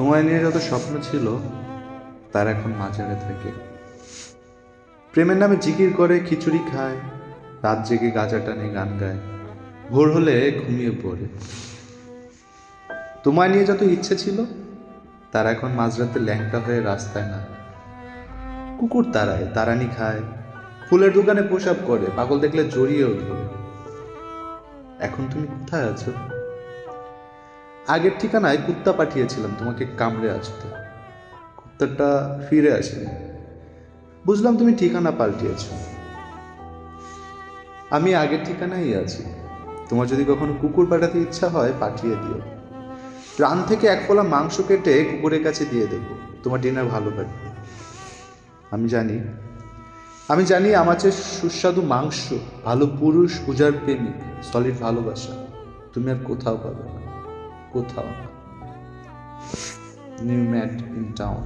তোমায় নিয়ে যত স্বপ্ন ছিল তার এখন মাঝারে থাকে। প্রেমের নামে জিকির করে, খিচুড়ি খায়, রাত জেগে গাঁজা টানে, গান গায়, ভোর হলে ঘুমিয়ে পড়ে। তোমায় নিয়ে যত ইচ্ছে ছিল তার এখন মাঝরাতে ল্যাংটা হয়ে রাস্তায় না, কুকুর তাড়ায়, তারানি খায়, ফুলের দোকানে পোশাক করে, পাগল দেখলে জড়িয়েও ধরে। এখন তুমি কোথায় আছো? আগের ঠিকানায় কুত্তা পাঠিয়েছিলাম তোমাকে কামড়ে আসতে, কুত্তাটা ফিরে আসেনি। বুঝলাম তুমি ঠিকানা পাল্টিয়েছ। আমি আগের ঠিকানায় আছি। তোমার যদি কখনো কুকুর পাঠাতে ইচ্ছা হয় পাঠিয়ে দিও। প্রাণ থেকে এক ফোঁটা মাংস কেটে কুকুরের কাছে দিয়ে দেবো, তোমার ডিনার ভালো লাগবে। আমি জানি, আমি জানি আমার চেয়ে সুস্বাদু মাংস, ভালো পুরুষ, পূজার প্রেমিক, সলিড ভালোবাসা তুমি আর কোথাও পাবে না, কোথাও না। New mat in town.